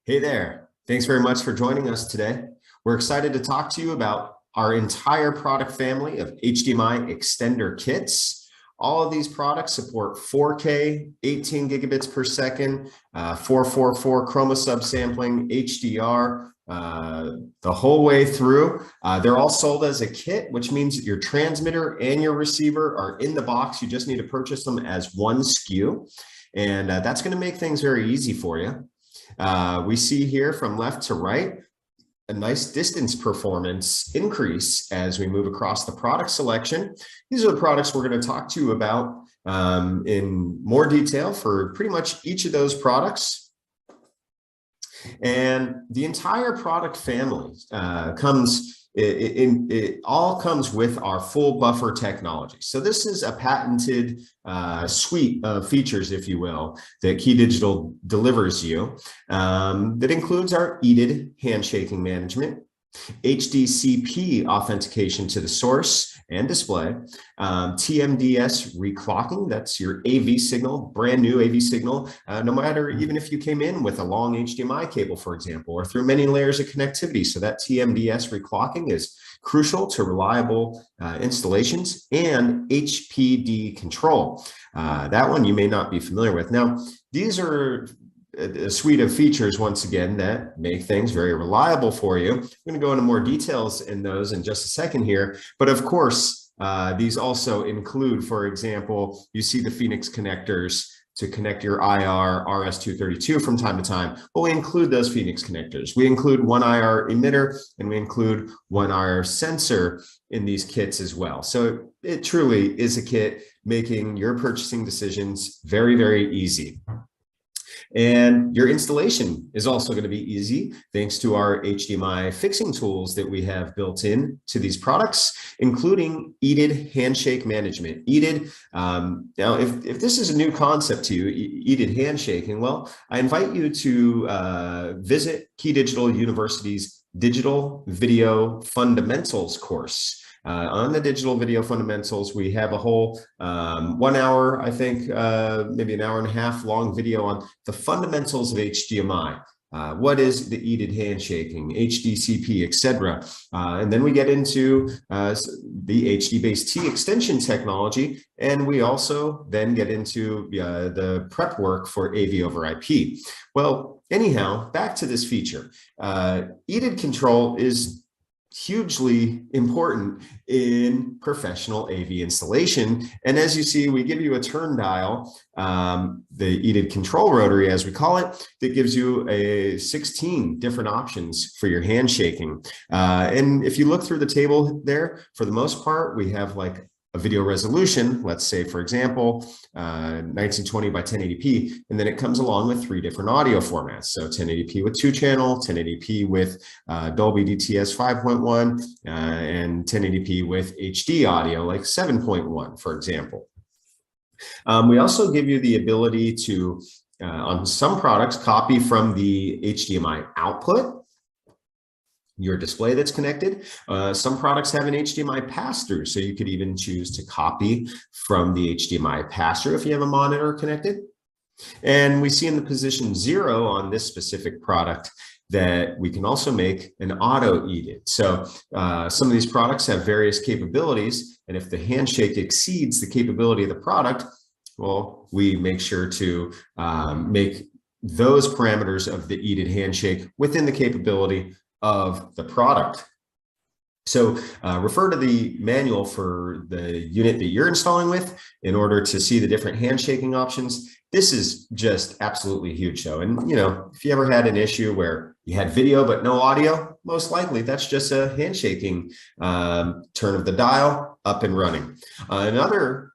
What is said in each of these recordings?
Hey there. Thanks very much for joining us today. We're excited to talk to you about our entire product family of HDMI Extender Kits. All of these products support 4K, 18 gigabits per second, 444 chroma subsampling, HDR, the whole way through. They're all sold as a kit, which means that your transmitter and your receiver are in the box. You just need to purchase them as one SKU, and that's going to make things very easy for you. We see here from left to right a nice distance performance increase as we move across the product selection. These are the products we're going to talk to you about in more detail for pretty much each of those products. And the entire product family it all comes with our full buffer technology. So this is a patented suite of features, if you will, that Key Digital delivers you that includes our EDID handshaking management, HDCP authentication to the source and display, TMDS reclocking, that's your AV signal, brand new AV signal, no matter even if you came in with a long HDMI cable, for example, or through many layers of connectivity. So that TMDS reclocking is crucial to reliable installations, and HPD control. That one you may not be familiar with. Now, these are a suite of features, once again, that make things very reliable for you. I'm going to go into more details in those in just a second here. But of course, these also include, for example, you see the Phoenix connectors to connect your IR RS-232 from time to time. Well, we include those Phoenix connectors. We include one IR emitter, and we include one IR sensor in these kits as well. So it truly is a kit making your purchasing decisions very, very easy. And your installation is also going to be easy thanks to our HDMI fixing tools that we have built in to these products, including EDID handshake management. EDID, now if this is a new concept to you, EDID handshaking, well, I invite you to visit Key Digital University's Digital Video Fundamentals course. On the Digital Video Fundamentals, we have a whole 1 hour, I think, maybe an hour and a half long video on the fundamentals of HDMI. What is the EDID handshaking, HDCP, etc. And then we get into the HD-based T extension technology, and we also then get into the prep work for AV over IP. Well, anyhow, back to this feature. EDID control is hugely important in professional AV installation. And as you see, we give you a turn dial, the EDID control rotary, as we call it, that gives you 16 different options for your handshaking. And if you look through the table there, for the most part, we have like a video resolution, let's say, for example, 1920 by 1080p, and then it comes along with 3 different audio formats. So 1080p with 2-channel, 1080p with Dolby DTS 5.1, and 1080p with HD audio, like 7.1, for example. We also give you the ability to, on some products, copy from the HDMI output your display that's connected. Some products have an HDMI pass-through, so you could even choose to copy from the HDMI pass-through if you have a monitor connected. And we see in the position 0 on this specific product that we can also make an auto EDID. So some of these products have various capabilities, and if the handshake exceeds the capability of the product, well, we make sure to make those parameters of the EDID handshake within the capability of the product. So refer to the manual for the unit that you're installing with in order to see the different handshaking options. This is just absolutely huge though. And you know, if you ever had an issue where you had video but no audio, most likely that's just a handshaking turn of the dial up and running. Another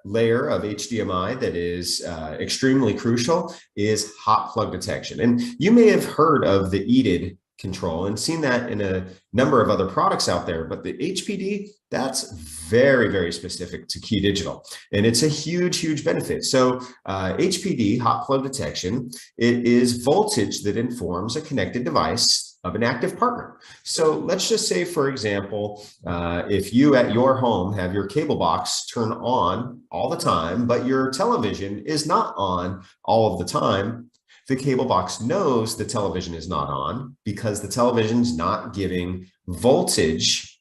layer of HDMI that is extremely crucial is hot plug detection. And you may have heard of the EDID control and seen that in a number of other products out there, but the HPD, that's very, very specific to Key Digital, and it's a huge, huge benefit. So HPD, hot plug detection, it is voltage that informs a connected device of an active partner. So let's just say, for example, if you at your home have your cable box turn on all the time, but your television is not on all of the time, the cable box knows the television is not on because the television's not giving voltage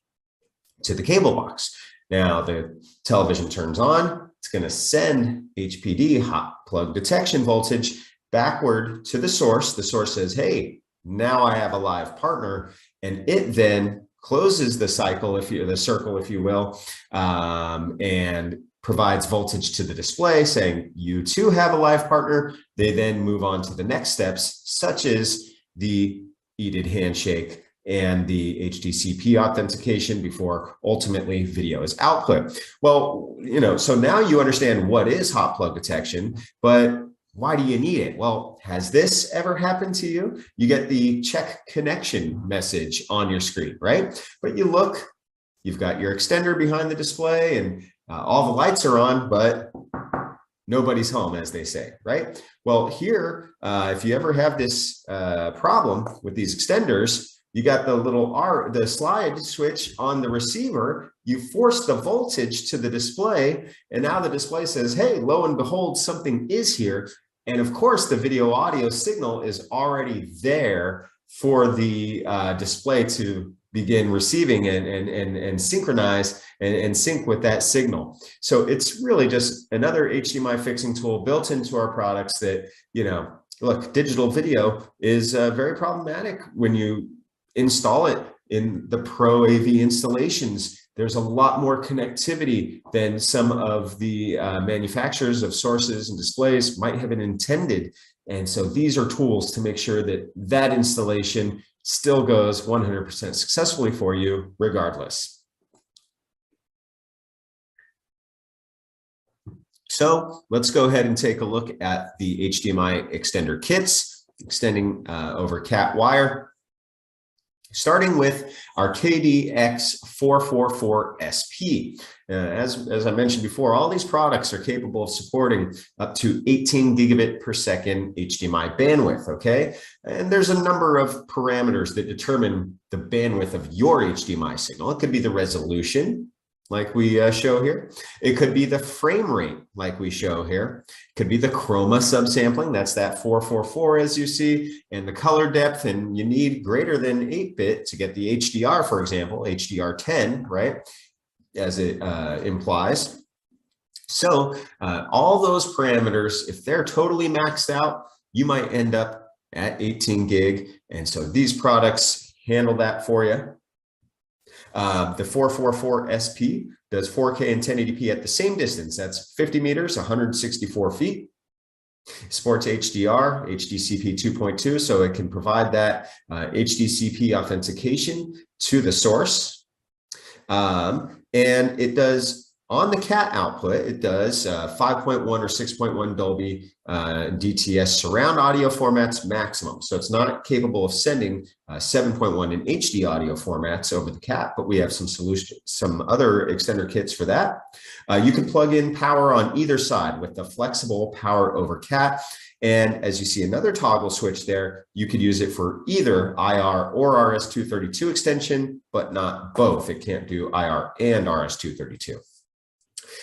to the cable box. Now the television turns on, it's going to send HPD, hot plug detection voltage, backward to the source. The source says, hey, now I have a live partner, and it then closes the cycle, the circle, if you will, and provides voltage to the display saying you too have a live partner. They then move on to the next steps, such as the EDID handshake and the HDCP authentication before ultimately video is output. Well, so now you understand what is hot plug detection, but why do you need it? Well, has this ever happened to you? You get the check connection message on your screen, right? But you look, you've got your extender behind the display and all the lights are on, but nobody's home, as they say, right? Well, here, if you ever have this problem with these extenders, you got the slide switch on the receiver, you force the voltage to the display, and now the display says, hey, lo and behold, something is here. And of course, the video audio signal is already there for the display to begin receiving and synchronize and sync with that signal. So it's really just another HDMI fixing tool built into our products that, look, digital video is very problematic when you install it in the Pro AV installations. There's a lot more connectivity than some of the manufacturers of sources and displays might have been intended. And so these are tools to make sure that that installation still goes 100% successfully for you regardless. So let's go ahead and take a look at the HDMI Extender Kits, extending over cat wire. Starting with our KDX444SP. As I mentioned before, all these products are capable of supporting up to 18 gigabit per second HDMI bandwidth, okay? And there's a number of parameters that determine the bandwidth of your HDMI signal. It could be the resolution, like we show here. It could be the frame rate, like we show here. It could be the chroma subsampling, that's that 444 as you see, and the color depth, and you need greater than 8-bit to get the HDR, for example, HDR10, right, as it implies. So all those parameters, if they're totally maxed out, you might end up at 18 gig, and so these products handle that for you. The 444SP does 4K and 1080p at the same distance. That's 50 meters, 164 feet. Supports HDR, HDCP 2.2, so it can provide that HDCP authentication to the source. And it does, on the CAT output, it does 5.1 or 6.1 Dolby DTS surround audio formats maximum. So it's not capable of sending 7.1 in HD audio formats over the CAT, but we have some other extender kits for that. You can plug in power on either side with the flexible power over CAT. And as you see another toggle switch there, you could use it for either IR or RS-232 extension, but not both. It can't do IR and RS-232.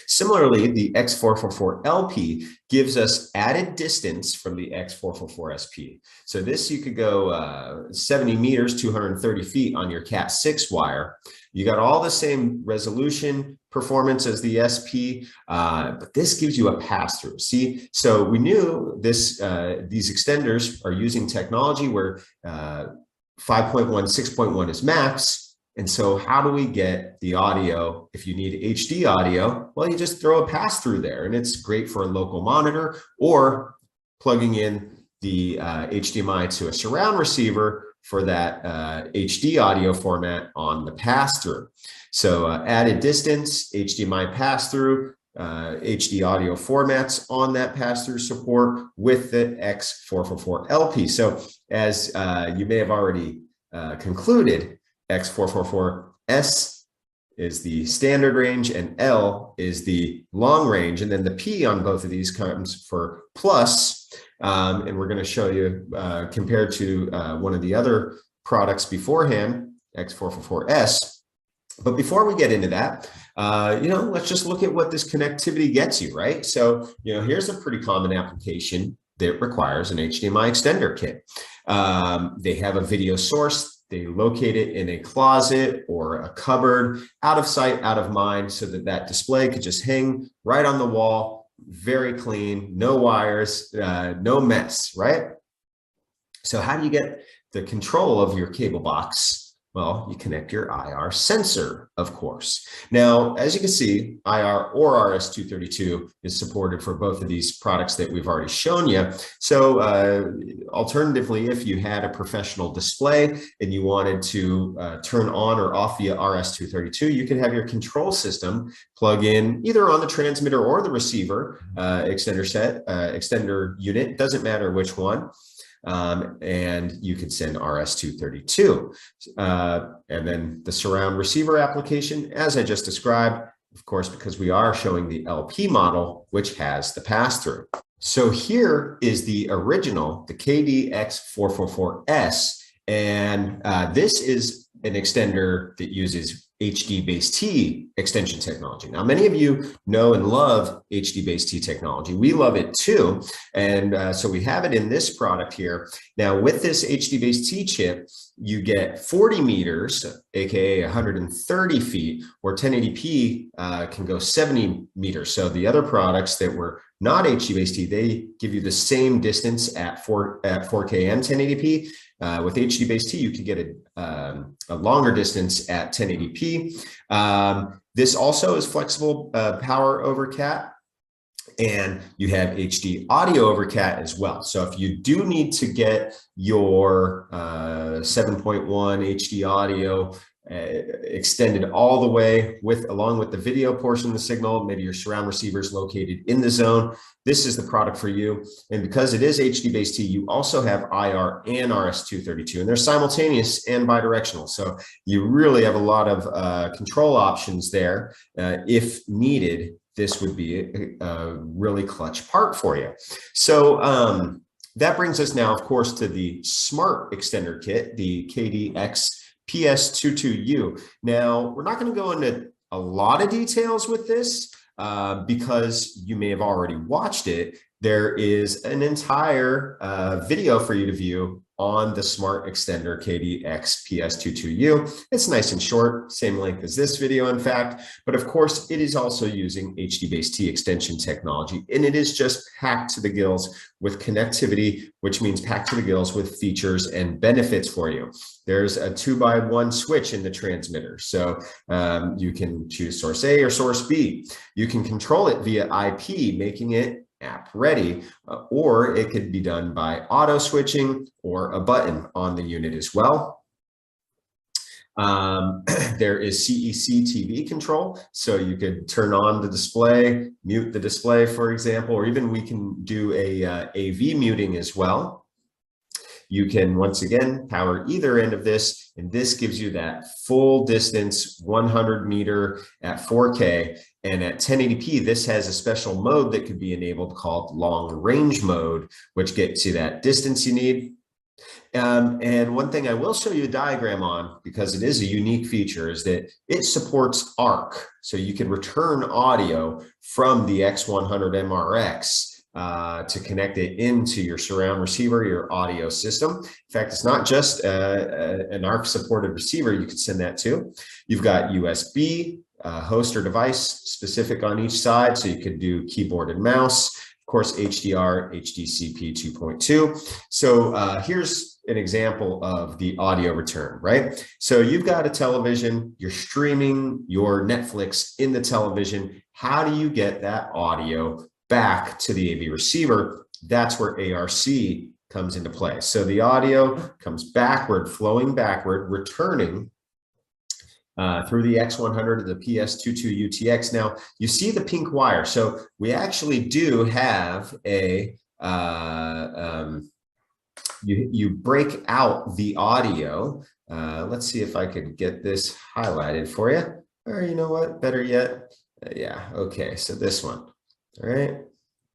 Similarly, the X444LP gives us added distance from the X444SP. So this, you could go 70 meters, 230 feet on your Cat6 wire. You got all the same resolution performance as the SP, but this gives you a pass-through. See, so we knew this, these extenders are using technology where 5.1, 6.1 is max. And so how do we get the audio? If you need HD audio, well, you just throw a pass-through there, and it's great for a local monitor or plugging in the HDMI to a surround receiver for that HD audio format on the pass-through. So added distance, HDMI pass-through, HD audio formats on that pass-through support with the X444LP. So as you may have already concluded, X444S is the standard range and L is the long range. And then the P on both of these comes for plus. And we're going to show you compared to one of the other products beforehand, X444S. But before we get into that, let's just look at what this connectivity gets you, right? So, here's a pretty common application that requires an HDMI extender kit. They have a video source. They locate it in a closet or a cupboard, out of sight, out of mind, so that that display could just hang right on the wall, very clean, no wires, no mess, right? So how do you get the control of your cable box? Well, you connect your IR sensor, of course. Now, as you can see, IR or RS-232 is supported for both of these products that we've already shown you. So alternatively, if you had a professional display and you wanted to turn on or off via RS-232, you could have your control system plug in either on the transmitter or the receiver extender unit, doesn't matter which one. And you can send RS-232. And then the surround receiver application, as I just described, of course, because we are showing the LP model, which has the pass-through. So here is the original, the KDX444S, and this is an extender that uses HD-Base-T extension technology. Now, many of you know and love HD-Base-T technology. We love it too. And so we have it in this product here. Now, with this HD-Base-T chip, you get 40 meters, aka 130 feet, or 1080p can go 70 meters. So the other products that were not HD-Base-T, they give you the same distance at 4K and 1080p. With HD-Base-T, you can get a longer distance at 1080p. This also is flexible power over CAT, and you have HD audio over CAT as well. So if you do need to get your 7.1 HD audio extended all the way along with the video portion of the signal, maybe your surround receiver is located in the zone, this is the product for you. And because it is HD-Base-T, you also have IR and RS-232, and they're simultaneous and bidirectional. So you really have a lot of control options there. If needed, this would be a really clutch part for you. So that brings us now, of course, to the smart extender kit, the KDX PS22U. Now, we're not going to go into a lot of details with this because you may have already watched it. There is an entire video for you to view on the smart extender KDX PS22U. It's nice and short, same length as this video, in fact, but of course it is also using HD-Base-T extension technology, and it is just packed to the gills with connectivity, which means packed to the gills with features and benefits for you. There's a 2x1 switch in the transmitter, so you can choose source A or source B. You can control it via IP, making it app ready, or it could be done by auto switching or a button on the unit as well. There is CEC TV control, so you could turn on the display, mute the display, for example, or even we can do a AV muting as well. You can, once again, power either end of this, and this gives you that full distance 100 meter at 4K. And at 1080p, this has a special mode that could be enabled called long range mode, which gets you that distance you need. And one thing I will show you a diagram on, because it is a unique feature, is that it supports ARC. So you can return audio from the X100 MRX to connect it into your surround receiver, your audio system. In fact, it's not just an ARC supported receiver you can send that to. You've got USB, host or device specific on each side, so you could do keyboard and mouse. Of course, HDR, HDCP 2.2. So here's an example of the audio return, right? So you've got a television, you're streaming your Netflix in the television. How do you get that audio back to the AV receiver? That's where ARC comes into play. So the audio comes backward, flowing backward, returning through the X100 to the PS22 UTX. Now you see the pink wire. So we actually do have a, you break out the audio. Let's see if I could get this highlighted for you. Or you know what, better yet. Yeah, okay, so this one. All right,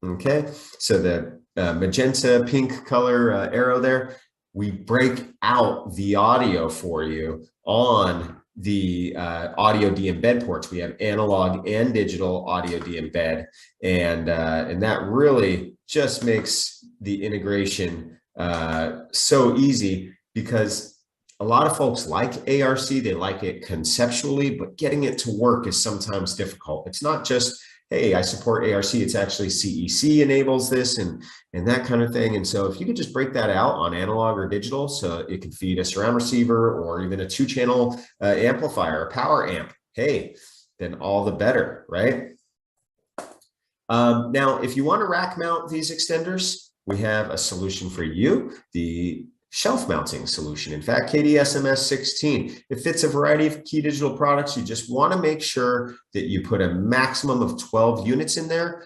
okay. So the magenta pink color arrow there, we break out the audio for you on the audio de-embed ports. We have analog and digital audio de-embed, and that really just makes the integration so easy, because a lot of folks like ARC, they like it conceptually, but getting it to work is sometimes difficult. It's not just, hey, I support ARC, it's actually CEC enables this and that kind of thing. And so if you could just break that out on analog or digital, so it can feed a surround receiver or even a 2-channel amplifier, a power amp, hey, then all the better, right? Now, if you want to rack mount these extenders, we have a solution for you, the shelf mounting solution. In fact, KD-SMS 16, it fits a variety of Key Digital products. You just want to make sure that you put a maximum of 12 units in there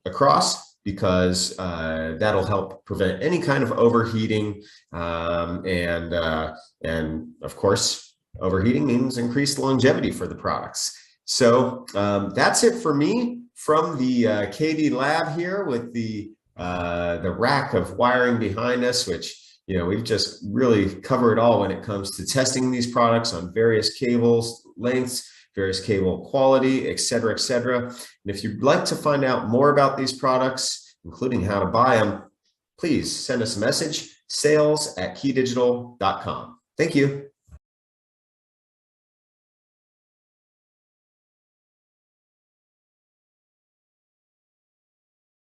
across, because that'll help prevent any kind of overheating. And of course, overheating means increased longevity for the products. So that's it for me from the KD lab here, with the rack of wiring behind us, which, you know, we've just really covered it all when it comes to testing these products on various cables lengths, various cable quality, et cetera, et cetera. And if you'd like to find out more about these products, including how to buy them, please send us a message, sales@keydigital.com. Thank you.